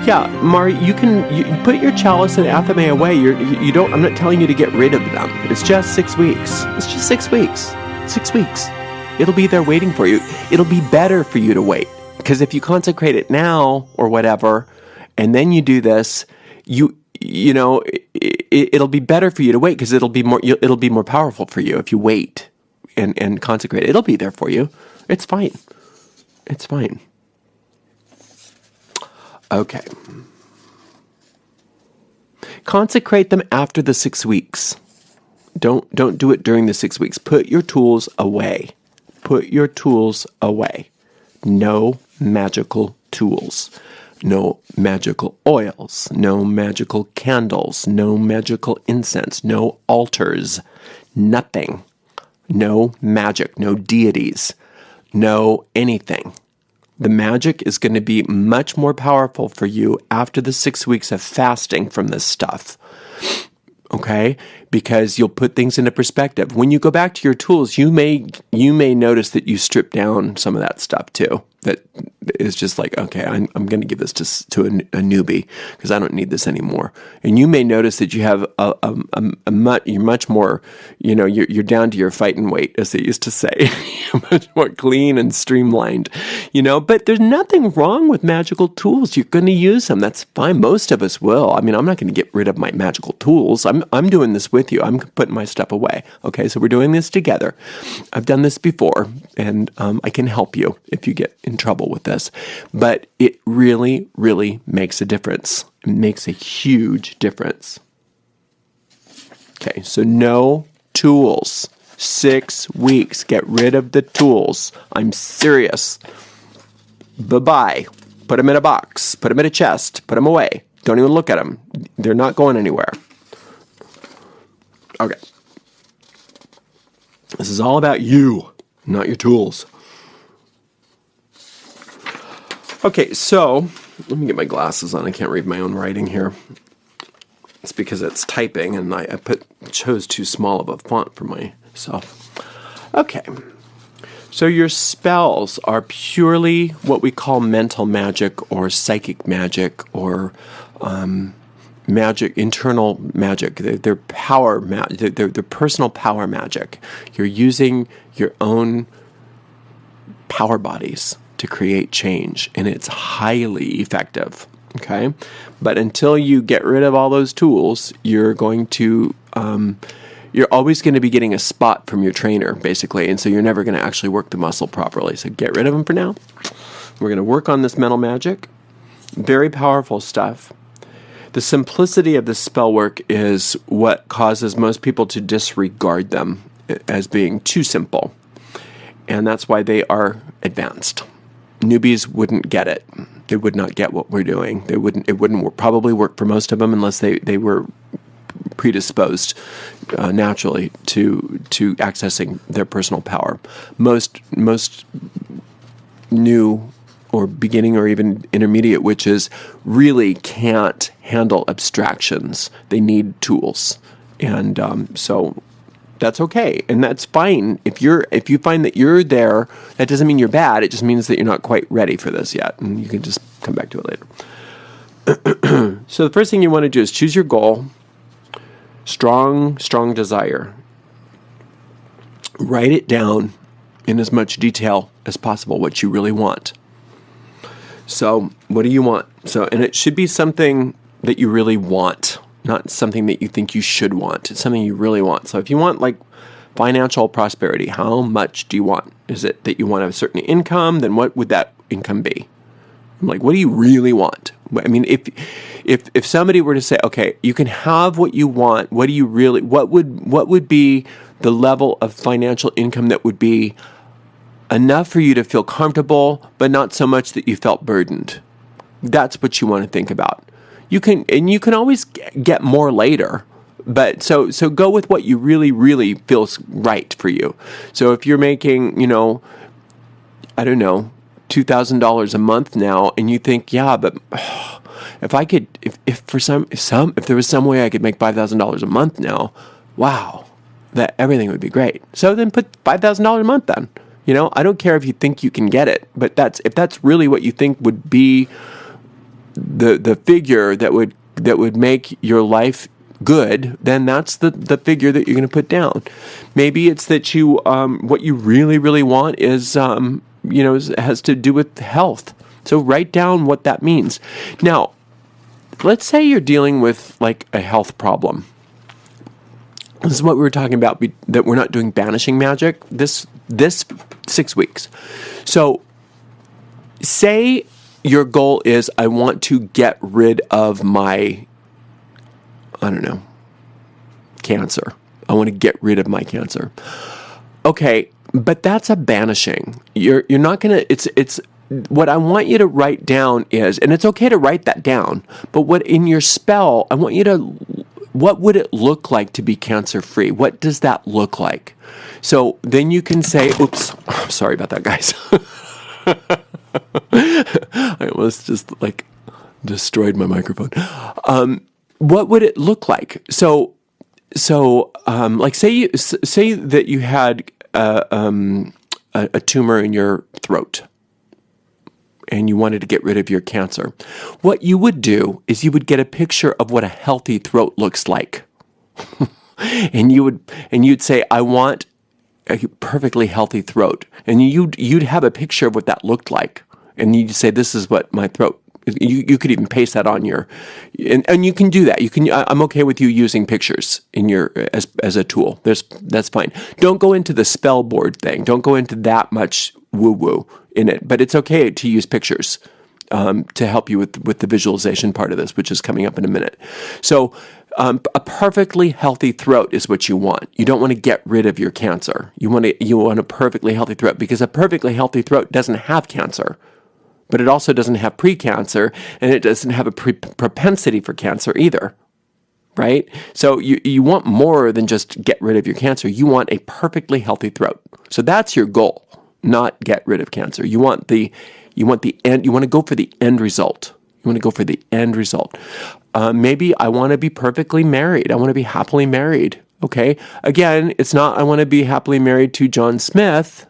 Yeah, Mari, you put your chalice and athame away. You don't. I'm not telling you to get rid of them. It's just 6 weeks. It's just 6 weeks. 6 weeks. It'll be there waiting for you. It'll be better for you to wait, because if you consecrate it now or whatever, and then you do this, it'll be better for you to wait, because it'll be more powerful for you if you wait and consecrate it. It'll be there for you. It's fine. It's fine. Okay. Consecrate them after the 6 weeks. Don't do it during the 6 weeks. Put your tools away. Put your tools away. No magical tools. No magical oils. No magical candles. No magical incense. No altars. Nothing. No magic. No deities. No anything. The magic is going to be much more powerful for you after the 6 weeks of fasting from this stuff. Okay? Because you'll put things into perspective. When you go back to your tools, you may notice that you strip down some of that stuff too. That is just like, okay, I'm going to give this to a newbie, because I don't need this anymore. And you may notice that you have you're much more, you're down to your fighting weight, as they used to say. You're much more clean and streamlined, But there's nothing wrong with magical tools. You're going to use them. That's fine. Most of us will. I mean, I'm not going to get rid of my magical tools. I'm doing this with you. I'm putting my stuff away. Okay, so we're doing this together. I've done this before, and I can help you if you get in trouble with this. But it really, really makes a difference. It makes a huge difference. Okay, so no tools. 6 weeks. Get rid of the tools. I'm serious. Bye-bye. Put them in a box. Put them in a chest. Put them away. Don't even look at them. They're not going anywhere. Okay. This is all about you, not your tools. Okay, so let me get my glasses on. I can't read my own writing here. It's because it's typing, and I chose too small of a font for myself. Okay, so your spells are purely what we call mental magic or psychic magic or magic, internal magic. They're power magic. They're personal power magic. You're using your own power bodies to create change, and it's highly effective. Okay, but until you get rid of all those tools, you're always going to be getting a spot from your trainer, basically, and so you're never going to actually work the muscle properly. So get rid of them for now. We're going to work on this mental magic. Very powerful stuff. The simplicity of this spell work is what causes most people to disregard them as being too simple, and that's why they are advanced. Newbies wouldn't get it. They would not get what we're doing. It wouldn't probably work for most of them unless they were predisposed naturally to accessing their personal power. Most new or beginning or even intermediate witches really can't handle abstractions. They need tools, and so that's okay, and that's fine. If you find that you're there, that doesn't mean you're bad. It just means that you're not quite ready for this yet, and you can just come back to it later. So the first thing you want to do is choose your goal. Strong desire. Write it down in as much detail as possible, what you really want. So what do you want? And it should be something that you really want, not something that you think you should want. It's something you really want. So if you want like financial prosperity, how much do you want? Is it that you want a certain income? Then what would that income be? Like, what do you really want? I mean, if somebody were to say, okay, you can have what you want, what would be the level of financial income that would be enough for you to feel comfortable, but not so much that you felt burdened? That's what you want to think about. You can always get more later, but so go with what you really, really feels right for you. So if you're making, I don't know, $2,000 a month now, and you think, yeah, but if I could, if there was some way I could make $5,000 a month now, wow, that everything would be great. So then put $5,000 a month then. I don't care if you think you can get it, but if that's really what you think would be the figure that would make your life good, then that's the figure that you're going to put down. Maybe it's that you what you really, really want is has to do with health. So write down what that means. Now, let's say you're dealing with like a health problem. This is what we were talking about, that we're not doing banishing magic this 6 weeks. So say your goal is, I want to get rid of my, cancer. I want to get rid of my cancer. Okay, but that's a banishing. You're not going to, it's what I want you to write down is, and it's okay to write that down, but what in your spell, I want you to, what would it look like to be cancer-free? What does that look like? So then you can say, oops, I'm sorry about that, guys. I almost just destroyed my microphone. What would it look like? So like say that you had a tumor in your throat, and you wanted to get rid of your cancer. What you would do is you would get a picture of what a healthy throat looks like, and you'd say, I want a perfectly healthy throat, and you'd have a picture of what that looked like, and you'd say, this is what my throat. You could even paste that on your, and you can do that. You can. I'm okay with you using pictures in your as a tool. That's fine. Don't go into the spell board thing. Don't go into that much woo woo in it. But it's okay to use pictures to help you with the visualization part of this, which is coming up in a minute. So a perfectly healthy throat is what you want. You don't want to get rid of your cancer. You want a perfectly healthy throat, because a perfectly healthy throat doesn't have cancer. But it also doesn't have pre-cancer, and it doesn't have a propensity for cancer either, right? So you want more than just get rid of your cancer. You want a perfectly healthy throat. So that's your goal, not get rid of cancer. You want the end. You want to go for the end result. You want to go for the end result. Maybe I want to be perfectly married. I want to be happily married. Okay. Again, it's not I want to be happily married to John Smith,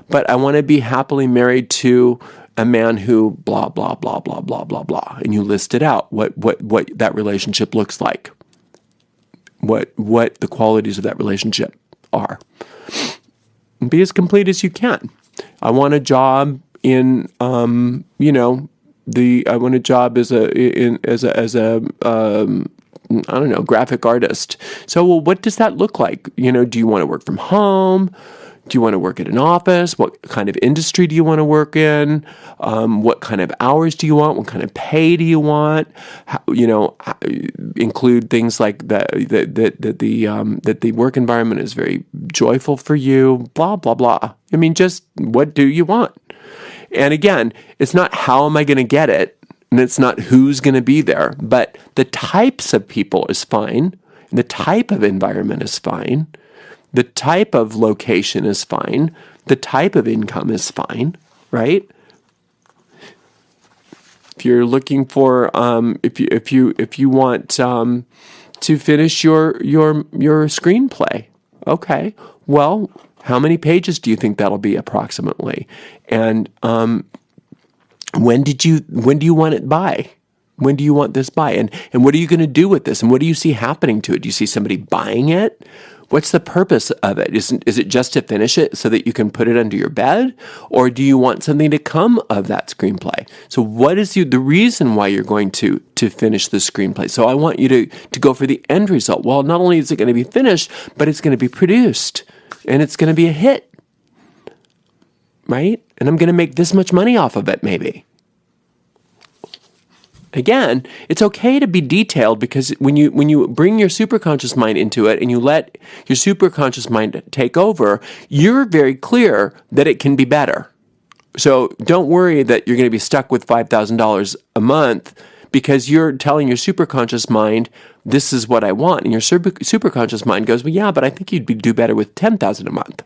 but I want to be happily married to a man who blah, blah, blah, blah, blah, blah, blah. And you list it out, what that relationship looks like, what the qualities of that relationship are. And be as complete as you can. I want a job in, I want a job as a graphic artist. So, well, what does that look like? Do you want to work from home? Do you want to work at an office? What kind of industry do you want to work in? What kind of hours do you want? What kind of pay do you want? Include things like that the work environment is very joyful for you, blah, blah, blah. I mean, just what do you want? And again, it's not how am I going to get it, and it's not who's going to be there, but the types of people is fine. The type of environment is fine. The type of location is fine. The type of income is fine, right? If you're looking for, if you want to finish your screenplay, okay. Well, how many pages do you think that'll be approximately? And when do you want it by? When do you want this by? And what are you going to do with this? And what do you see happening to it? Do you see somebody buying it? What's the purpose of it? Is it just to finish it so that you can put it under your bed? Or do you want something to come of that screenplay? So what is the reason why you're going to finish the screenplay? So I want you to go for the end result. Well, not only is it going to be finished, but it's going to be produced. And it's going to be a hit. Right? And I'm going to make this much money off of it, maybe. Again, it's okay to be detailed, because when you bring your superconscious mind into it and you let your superconscious mind take over, you're very clear that it can be better. So don't worry that you're going to be stuck with $5,000 a month, because you're telling your superconscious mind, this is what I want. And your superconscious mind goes, well, yeah, but I think you'd do better with $10,000 a month.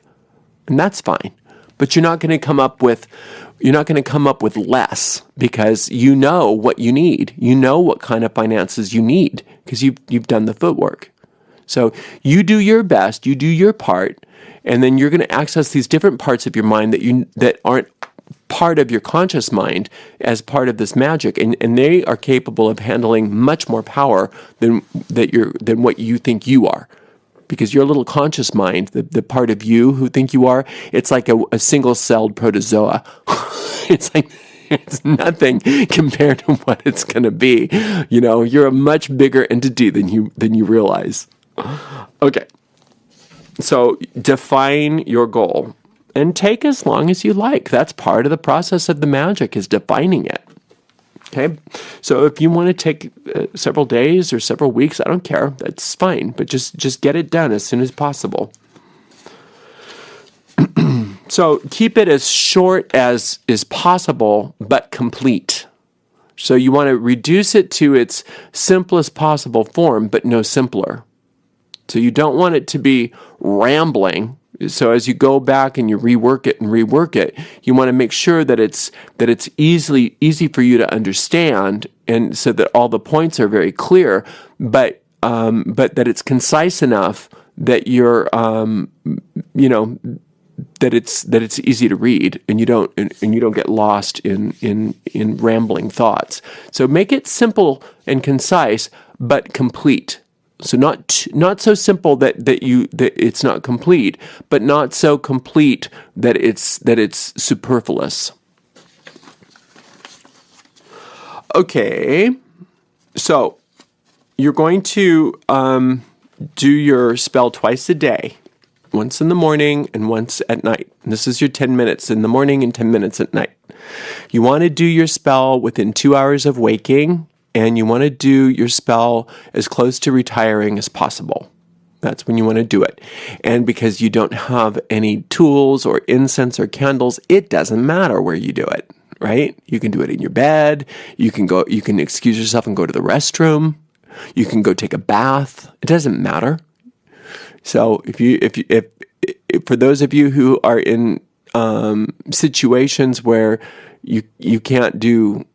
And that's fine. But you're not going to come up with less, because you know what you need. You know what kind of finances you need, because you've done the footwork. So you do your best, you do your part, and then you're going to access these different parts of your mind that aren't part of your conscious mind as part of this magic, and they are capable of handling much more power than what you think you are. Because your little conscious mind, the part of you who think you are, it's like a single-celled protozoa. It's like, it's nothing compared to what it's going to be. You're a much bigger entity than you realize. Okay. So define your goal and take as long as you like. That's part of the process of the magic, is defining it. Okay, so if you want to take several days or several weeks, I don't care. That's fine, but just get it done as soon as possible. So keep it as short as is possible, but complete. So you want to reduce it to its simplest possible form, but no simpler. So you don't want it to be rambling. So as you go back and you rework it, you want to make sure that it's easy for you to understand, and so that all the points are very clear, but that it's concise enough that you're that it's easy to read, and you don't get lost in rambling thoughts. So make it simple and concise, but complete. So not so simple that it's not complete, but not so complete that it's superfluous. Okay, so you're going to do your spell twice a day, once in the morning and once at night. And this is your 10 minutes in the morning and 10 minutes at night. You want to do your spell within 2 hours of waking, and you want to do your spell as close to retiring as possible. That's when you want to do it. And because you don't have any tools or incense or candles, it doesn't matter where you do it, right? You can do it in your bed. You can excuse yourself and go to the restroom. You can go take a bath. It doesn't matter. So if for those of you who are in situations where you can't do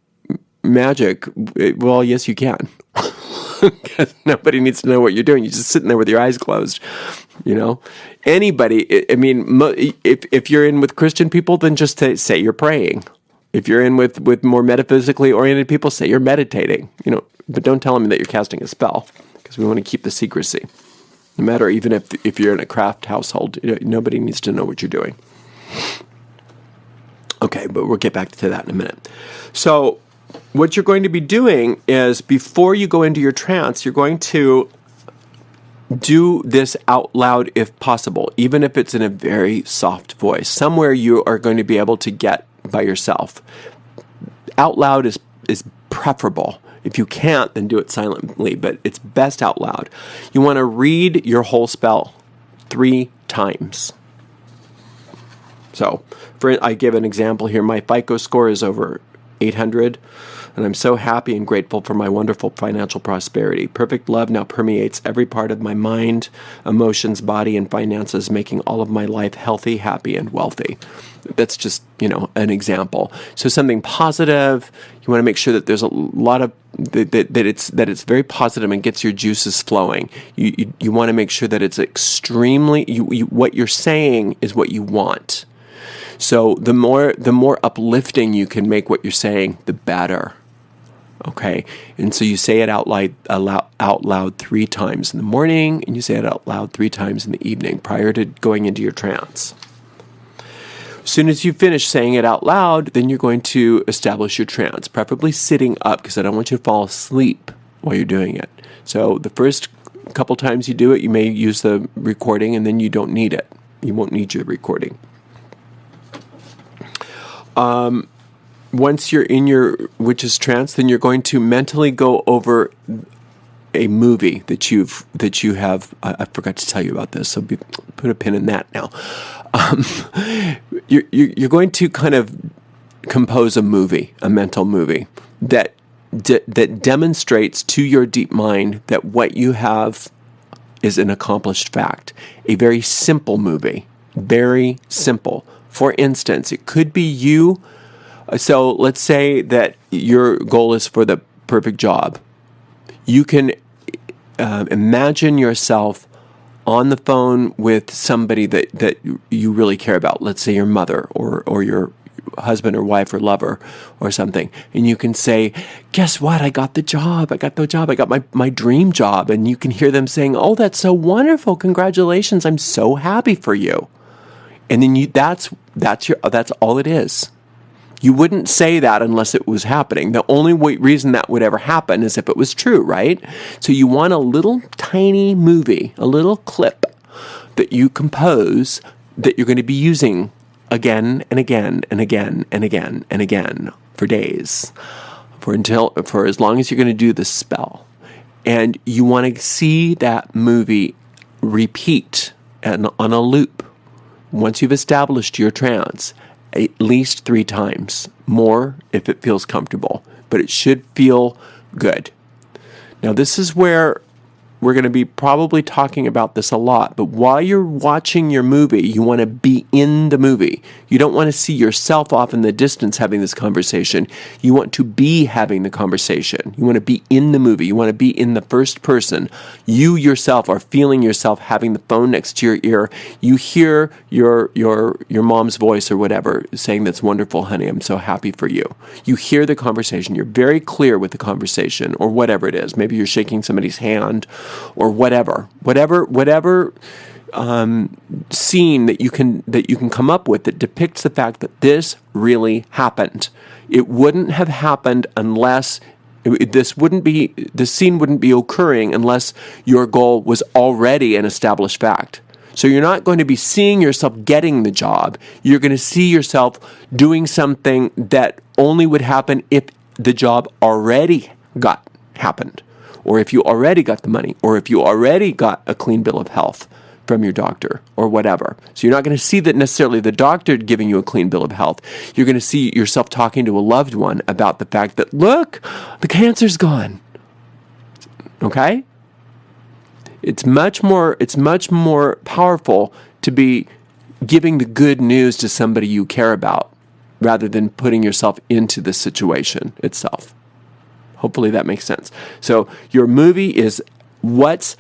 magic, well, yes, you can. Because nobody needs to know what you're doing. You're just sitting there with your eyes closed. Anybody. I mean, if you're in with Christian people, then just say you're praying. If you're in with more metaphysically oriented people, say you're meditating. But don't tell them that you're casting a spell, because we want to keep the secrecy. No matter, even if you're in a craft household, nobody needs to know what you're doing. Okay, but we'll get back to that in a minute. So what you're going to be doing is, before you go into your trance, you're going to do this out loud if possible, even if it's in a very soft voice, somewhere you are going to be able to get by yourself. Out loud is preferable. If you can't, then do it silently, but it's best out loud. You want to read your whole spell 3 times. So, I give an example here. My FICO score is over 800, and I'm so happy and grateful for my wonderful financial prosperity. Perfect love now permeates every part of my mind, emotions, body, and finances, making all of my life healthy, happy, and wealthy. That's just, an example. So something positive. You want to make sure that there's a lot of that it's very positive and gets your juices flowing. You want to make sure that it's extremely. What you're saying is what you want. So the more uplifting you can make what you're saying, the better. Okay, and so you say it out loud 3 times in the morning, and you say it out loud 3 times in the evening prior to going into your trance. As soon as you finish saying it out loud, then you're going to establish your trance, preferably sitting up, because I don't want you to fall asleep while you're doing it. So the first couple times you do it, you may use the recording, and then you don't need it. You won't need your recording. Once you're in your witch's trance, then you're going to mentally go over a movie that you have. I forgot to tell you about this, so put a pin in that now. You're going to kind of compose a movie, a mental movie that demonstrates to your deep mind that what you have is an accomplished fact. A very simple movie, very simple. For instance, it could be you. So let's say that your goal is for the perfect job. You can imagine yourself on the phone with somebody that you really care about. Let's say your mother or your husband or wife or lover or something. And you can say, guess what? I got the job. I got my dream job. And you can hear them saying, oh, that's so wonderful. Congratulations. I'm so happy for you. And then that's all it is. You wouldn't say that unless it was happening. The only reason that would ever happen is if it was true, right? So you want a little tiny movie, a little clip that you compose that you're going to be using again and again and again and again and again for days, for as long as you're going to do the spell. And you want to see that movie repeat on a loop once you've established your trance. At least 3 times, more if it feels comfortable, but it should feel good. Now, this is where we're going to be probably talking about this a lot, but while you're watching your movie, you want to be in the movie. You don't want to see yourself off in the distance having this conversation. You want to be having the conversation. You want to be in the movie. You want to be in the first person. You yourself are feeling yourself having the phone next to your ear. You hear your mom's voice or whatever saying, that's wonderful, honey. I'm so happy for you. You hear the conversation. You're very clear with the conversation or whatever it is. Maybe you're shaking somebody's hand or whatever scene that you can come up with that depicts the fact that this really happened. It wouldn't have happened unless this scene wouldn't be occurring unless your goal was already an established fact. So you're not going to be seeing yourself getting the job. You're going to see yourself doing something that only would happen if the job already happened. Or if you already got the money, or if you already got a clean bill of health from your doctor, or whatever. So you're not going to see that necessarily the doctor giving you a clean bill of health. You're going to see yourself talking to a loved one about the fact that, look, the cancer's gone. Okay? It's much more powerful to be giving the good news to somebody you care about rather than putting yourself into the situation itself. Hopefully that makes sense. So your movie is what's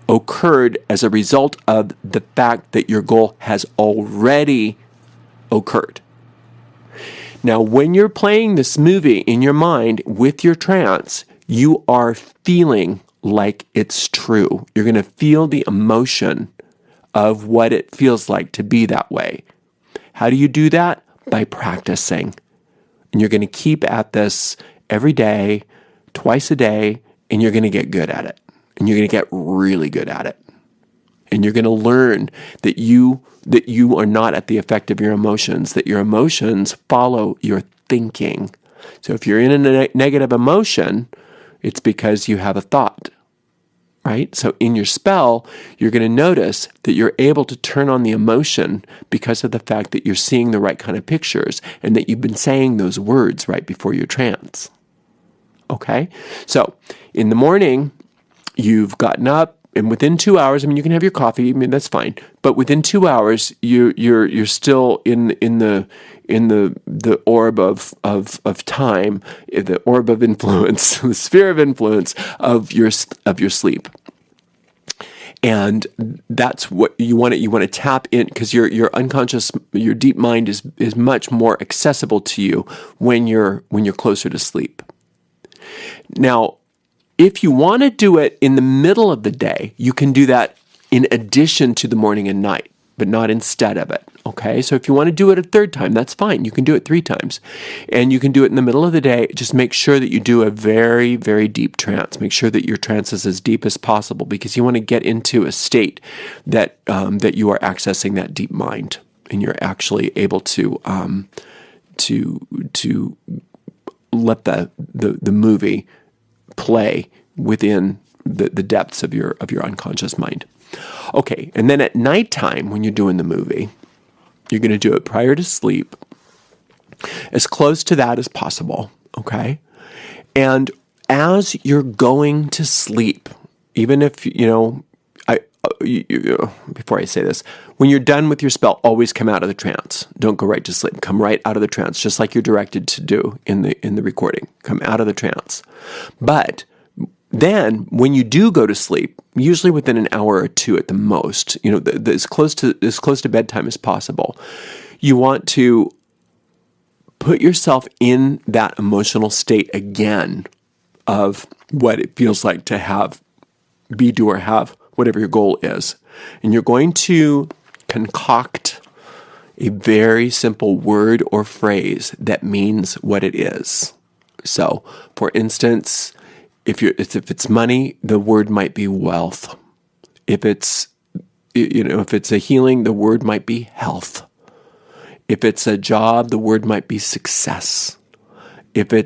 occurred as a result of the fact that your goal has already occurred. Now, when you're playing this movie in your mind with your trance, you are feeling like it's true. You're going to feel the emotion of what it feels like to be that way. How do you do that? By practicing. And you're going to keep at this every day, twice a day, and you're going to get good at it. And you're going to get really good at it. And you're going to learn that you are not at the effect of your emotions, that your emotions follow your thinking. So if you're in a negative emotion, it's because you have a thought, right? So in your spell, you're going to notice that you're able to turn on the emotion because of the fact that you're seeing the right kind of pictures and that you've been saying those words right before your trance. Okay? So in the morning, you've gotten up, and within 2 hours, I mean, you can have your coffee. I mean, that's fine. But within 2 hours, you're still in the orb of time, the orb of influence, the sphere of influence of your sleep. And that's what you want to tap in, because your unconscious, your deep mind is much more accessible to you when you're closer to sleep. Now, if you want to do it in the middle of the day, you can do that in addition to the morning and night, but not instead of it. Okay, so if you want to do it a third time, that's fine. You can do it 3 times. And you can do it in the middle of the day. Just make sure that you do a very, very deep trance. Make sure that your trance is as deep as possible, because you want to get into a state that you are accessing that deep mind, and you're actually able to let the movie play within the depths of your unconscious mind. Okay, and then at nighttime, when you're doing the movie, you're going to do it prior to sleep, as close to that as possible, okay? And as you're going to sleep, even if, before I say this, when you're done with your spell, always come out of the trance. Don't go right to sleep. Come right out of the trance, just like you're directed to do in the recording. Come out of the trance. But then, when you do go to sleep, usually within an hour or 2 at the most, as close to bedtime as possible, you want to put yourself in that emotional state again of what it feels like to be, do, or have whatever your goal is. And you're going to concoct a very simple word or phrase that means what it is. So, for instance, if it's money, the word might be wealth. If it's a healing, the word might be health. If it's a job, the word might be success. If you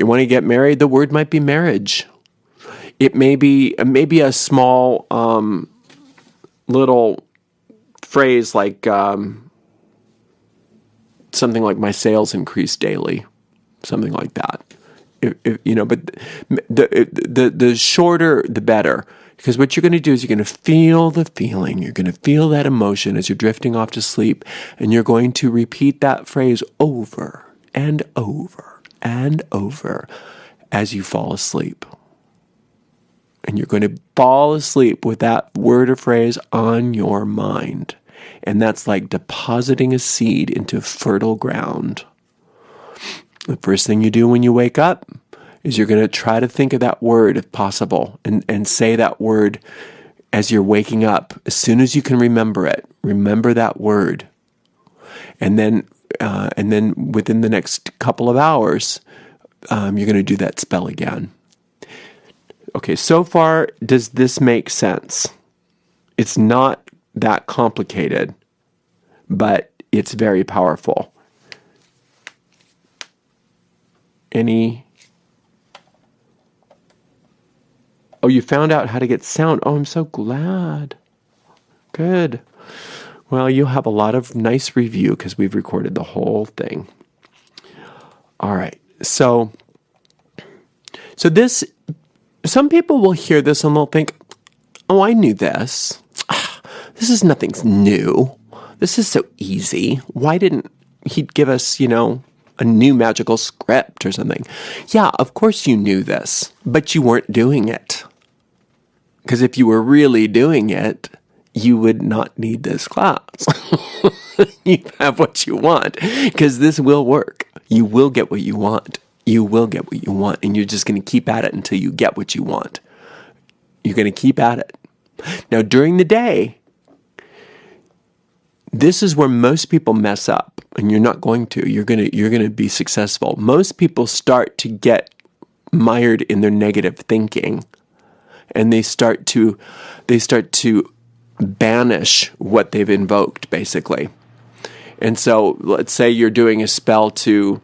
want to get married, the word might be marriage. It may be a small little phrase like something like my sales increase daily, something like that. But the shorter, the better. Because what you're going to do is you're going to feel the feeling. You're going to feel that emotion as you're drifting off to sleep. And you're going to repeat that phrase over and over and over as you fall asleep. And you're going to fall asleep with that word or phrase on your mind. And that's like depositing a seed into fertile ground. The first thing you do when you wake up is you're going to try to think of that word if possible and say that word as you're waking up. As soon as you can remember it, remember that word. And then within the next couple of hours, you're going to do that spell again. Okay, so far, does this make sense? It's not that complicated, but it's very powerful. Oh, you found out how to get sound. Oh, I'm so glad. Good. Well, you'll have a lot of nice review because we've recorded the whole thing. All right. So this, some people will hear this and they'll think, oh, I knew this. This is nothing new. This is so easy. Why didn't he give us, a new magical script or something? Yeah, of course you knew this, but you weren't doing it. Because if you were really doing it, you would not need this class. You have what you want, because this will work. You will get what you want. You will get what you want, and you're just going to keep at it until you get what you want. You're going to keep at it. Now, during the day, this is where most people mess up, and you're not going to. You're going to be successful. Most people start to get mired in their negative thinking, and they start to banish what they've invoked, basically. And so, let's say you're doing a spell to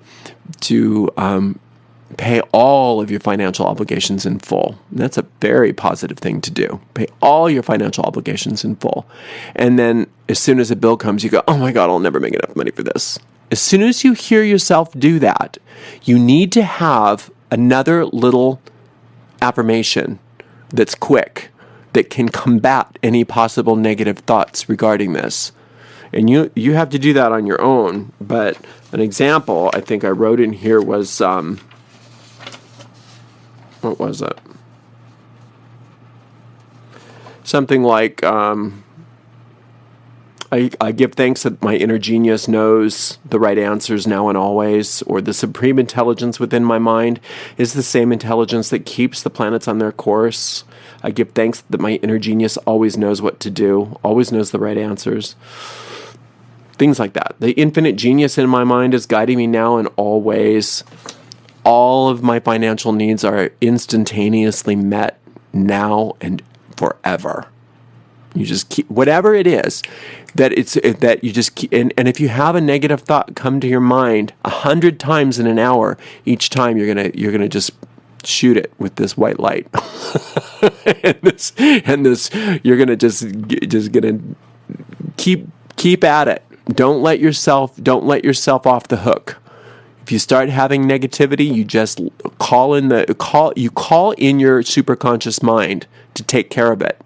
pay all of your financial obligations in full. That's a very positive thing to do. Pay all your financial obligations in full. And then as soon as a bill comes, you go, oh my God, I'll never make enough money for this. As soon as you hear yourself do that, you need to have another little affirmation that's quick, that can combat any possible negative thoughts regarding this. And you have to do that on your own. But an example I think I wrote in here was, what was it? Something like, I give thanks that my inner genius knows the right answers now and always, or the supreme intelligence within my mind is the same intelligence that keeps the planets on their course. I give thanks that my inner genius always knows what to do, always knows the right answers. Things like that. The infinite genius in my mind is guiding me now and always. All of my financial needs are instantaneously met now and forever. You just keep, whatever it is, that you just keep, and if you have a negative thought come to your mind 100 times in an hour, each time you're gonna just shoot it with this white light, and this you're gonna just gonna keep at it. Don't let yourself off the hook. If you start having negativity, you just call in your superconscious mind to take care of it.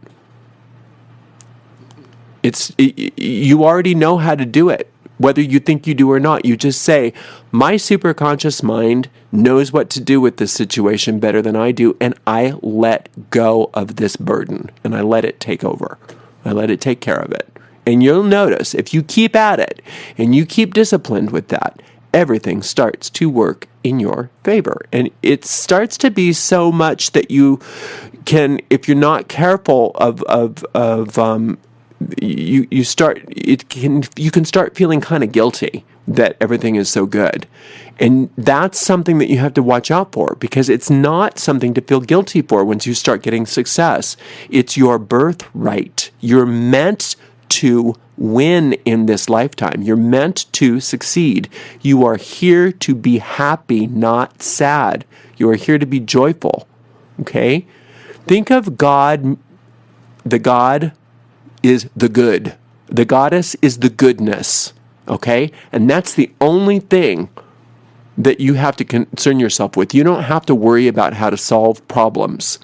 You already know how to do it, whether you think you do or not. You just say, my superconscious mind knows what to do with this situation better than I do, and I let go of this burden, and I let it take over. I let it take care of it. And you'll notice if you keep at it and you keep disciplined with that, everything starts to work in your favor. And it starts to be so much that you can, if you're not careful you can start feeling kind of guilty that everything is so good. And that's something that you have to watch out for, because it's not something to feel guilty for once you start getting success. It's your birthright. You're meant to win in this lifetime. You're meant to succeed. You are here to be happy, not sad. You are here to be joyful. Okay? Think of God. The God is the good. The goddess is the goodness. Okay? And that's the only thing that you have to concern yourself with. You don't have to worry about how to solve problems.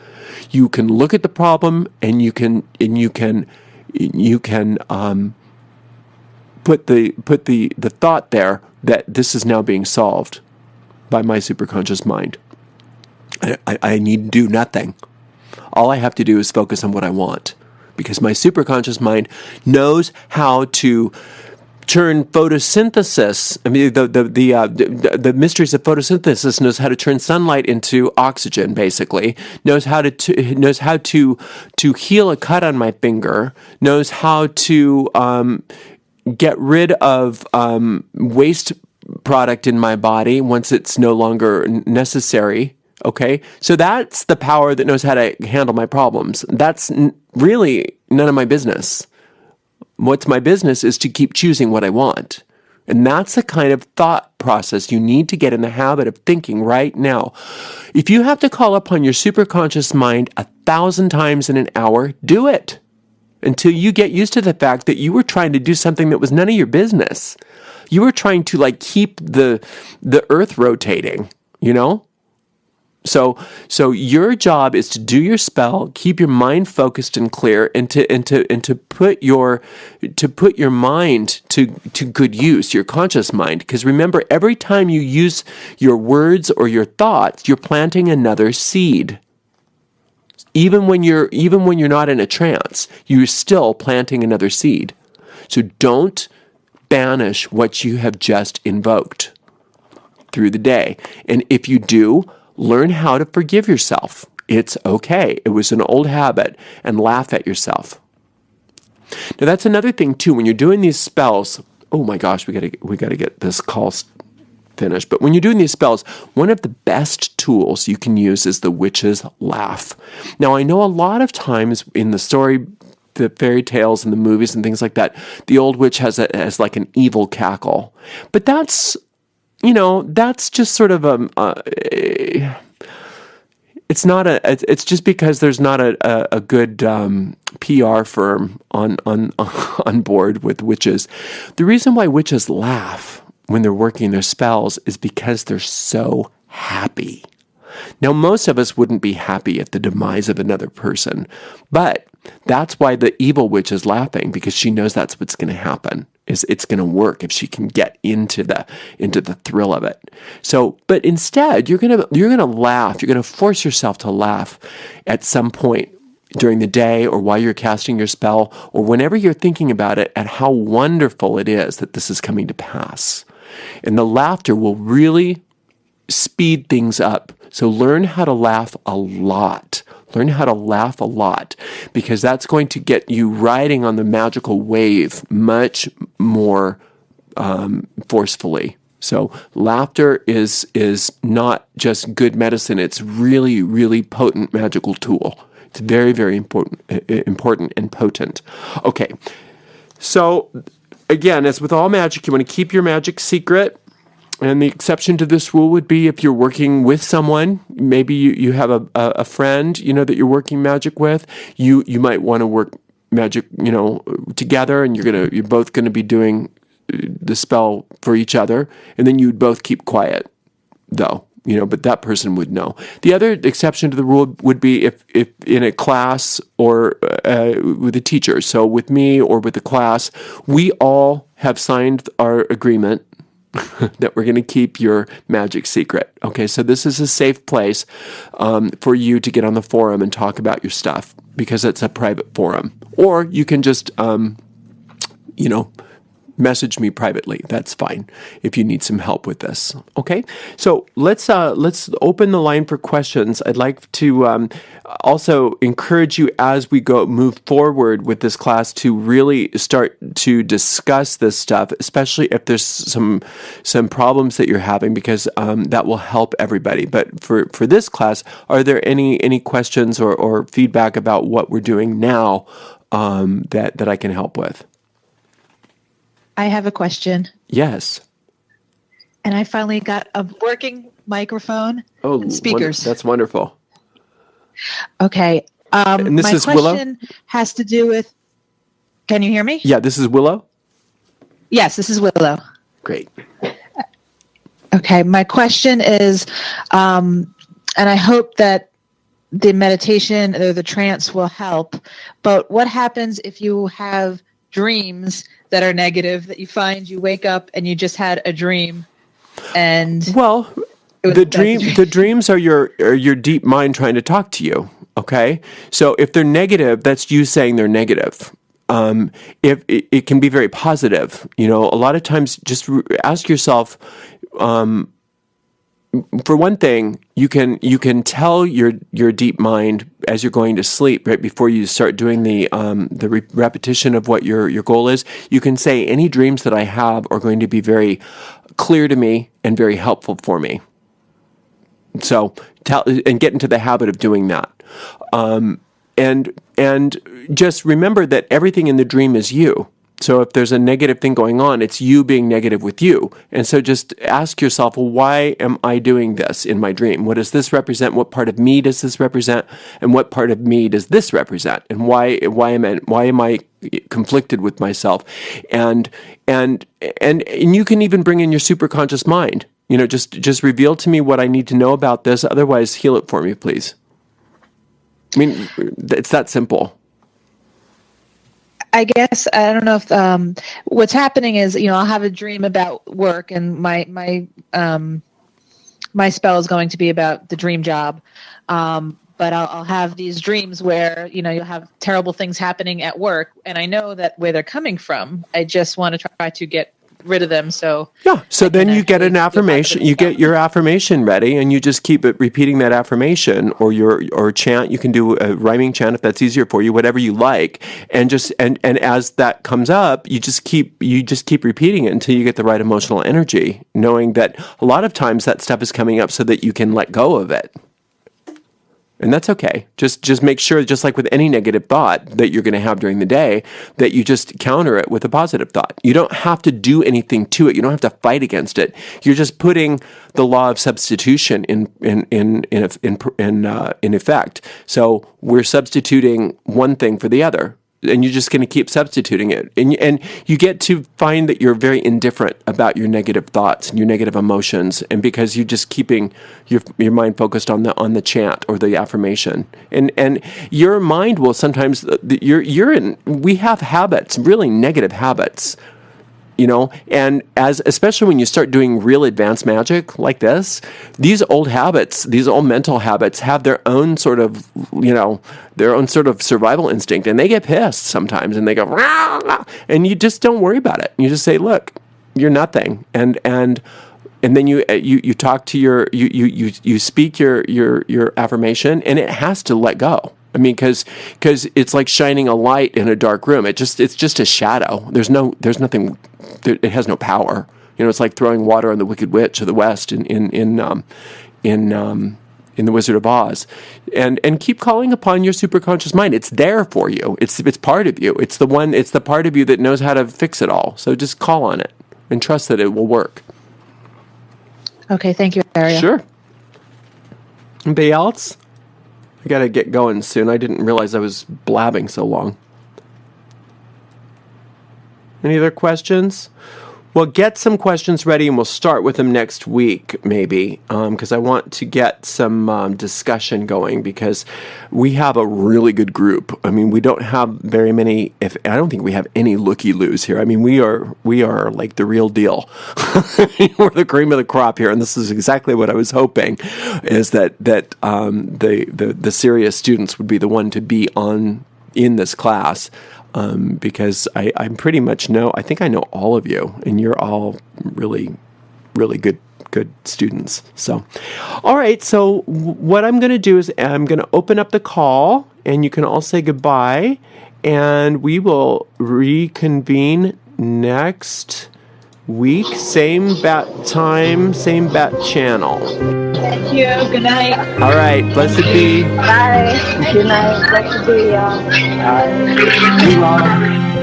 You can look at the problem and you can put the thought there that this is now being solved by my superconscious mind. I need to do nothing. All I have to do is focus on what I want, because my superconscious mind knows how to turn photosynthesis. I mean, the mysteries of photosynthesis, knows how to turn sunlight into oxygen. Basically, knows how to heal a cut on my finger. Knows how to get rid of waste product in my body once it's no longer necessary. Okay, so that's the power that knows how to handle my problems. That's really none of my business. What's my business is to keep choosing what I want. And that's the kind of thought process you need to get in the habit of thinking right now. If you have to call upon your superconscious mind 1,000 times in an hour, do it until you get used to the fact that you were trying to do something that was none of your business. You were trying to keep the earth rotating, you know? So your job is to do your spell, keep your mind focused and clear, and to put your mind to good use, your conscious mind. Because remember, every time you use your words or your thoughts, you're planting another seed. Even when you're not in a trance, you're still planting another seed. So don't banish what you have just invoked through the day. And if you do, learn how to forgive yourself. It's okay. It was an old habit, and laugh at yourself. Now that's another thing too. When you're doing these spells, oh my gosh, we gotta get this call finished. But when you're doing these spells, one of the best tools you can use is the witch's laugh. Now I know a lot of times in the fairy tales and the movies and things like that, the old witch has like an evil cackle, but that's just sort of it's just because there's not a good PR firm on board with witches. The reason why witches laugh when they're working their spells is because they're so happy. Now, most of us wouldn't be happy at the demise of another person, but that's why the evil witch is laughing, because she knows that's what's going to happen. It's going to work if she can get into the thrill of it. So, but instead, you're going to laugh. You're going to force yourself to laugh at some point during the day, or while you're casting your spell, or whenever you're thinking about it, at how wonderful it is that this is coming to pass. And the laughter will really speed things up. So learn how to laugh a lot. Learn how to laugh a lot, because that's going to get you riding on the magical wave much more forcefully. So laughter is not just good medicine. It's really, really potent magical tool. It's very, very important and potent. Okay. So again, as with all magic, you want to keep your magic secret. And the exception to this rule would be if you're working with someone. Maybe you have a friend, that you're working magic with. You might want to work magic, together, and you're both gonna be doing the spell for each other, and then you'd both keep quiet, though. But that person would know. The other exception to the rule would be if in a class or with a teacher. So with me or with the class, we all have signed our agreement that we're going to keep your magic secret. Okay, so this is a safe place for you to get on the forum and talk about your stuff, because it's a private forum. Or you can just message me privately. That's fine if you need some help with this. Okay, so let's open the line for questions. I'd like to also encourage you as we move forward with this class to really start to discuss this stuff, especially if there's some problems that you're having, because that will help everybody. But for this class, are there any questions or feedback about what we're doing now that I can help with? I have a question. Yes. And I finally got a working microphone and speakers. That's wonderful. Okay. And this is Willow? My question has to do with... Can you hear me? Yeah, this is Willow? Yes, this is Willow. Great. Okay, my question is, and I hope that the meditation or the trance will help, but what happens if you have dreams that are negative, that you wake up and you just had a dream? And the dreams are your deep mind trying to talk to you. Okay, so if they're negative, that's you saying they're negative. If it can be very positive, a lot of times just ask yourself. For one thing, you can tell your deep mind as you're going to sleep, right before you start doing the repetition of what your goal is. You can say, any dreams that I have are going to be very clear to me and very helpful for me. So and get into the habit of doing that. And just remember that everything in the dream is you. So if there's a negative thing going on, it's you being negative with you. And so just ask yourself, well, why am I doing this in my dream? What does this represent? What part of me does this represent? And what part of me does this represent? And why am I conflicted with myself? And you can even bring in your superconscious mind. Just reveal to me what I need to know about this. Otherwise, heal it for me, please. I mean, it's that simple. I guess I don't know if what's happening is, I'll have a dream about work, and my spell is going to be about the dream job. But I'll have these dreams where, you'll have terrible things happening at work, and I know that where they're coming from. I just want to try to get rid of them. So then you get an affirmation. You get your affirmation ready, and you just keep repeating that affirmation or chant. You can do a rhyming chant if that's easier for you, whatever you like. And as that comes up, you just keep repeating it until you get the right emotional energy, knowing that a lot of times that stuff is coming up so that you can let go of it. And that's okay. Just make sure, just like with any negative thought that you're going to have during the day, that you just counter it with a positive thought. You don't have to do anything to it. You don't have to fight against it. You're just putting the law of substitution in effect. So we're substituting one thing for the other. And you're just going to keep substituting it. And you get to find that you're very indifferent about your negative thoughts and your negative emotions, and because you're just keeping your mind focused on the chant or the affirmation. And your mind will sometimes we have habits, really negative habits. And especially when you start doing real advanced magic like this, these old habits, these old mental habits have their own sort of, survival instinct, and they get pissed sometimes, and they go, rah, rah, and you just don't worry about it. You just say, look, you're nothing. And then you talk to you speak your affirmation, and it has to let go. I mean, because it's like shining a light in a dark room. It's just a shadow. There's nothing. It has no power. It's like throwing water on the Wicked Witch of the West in The Wizard of Oz, and keep calling upon your superconscious mind. It's there for you. It's part of you. It's the part of you that knows how to fix it all. So just call on it and trust that it will work. Okay, thank you, Ariel. Sure. Anybody else? I got to get going soon. I didn't realize I was blabbing so long. Any other questions? Well, get some questions ready, and we'll start with them next week, maybe, because I want to get some discussion going, because we have a really good group. I mean, we don't have very many. I don't think we have any looky-loos here. I mean, we are like the real deal. We're the cream of the crop here, and this is exactly what I was hoping, is that the serious students would be the one to be in this class. because I pretty much know, I think I know all of you, and you're all really, really good students. So, all right. So what I'm going to do is I'm going to open up the call, and you can all say goodbye, and we will reconvene next week. Same bat time, same bat channel. Thank you. Good night. All right. Blessed be. Bye. Good night. Blessed be. Bye. Be well.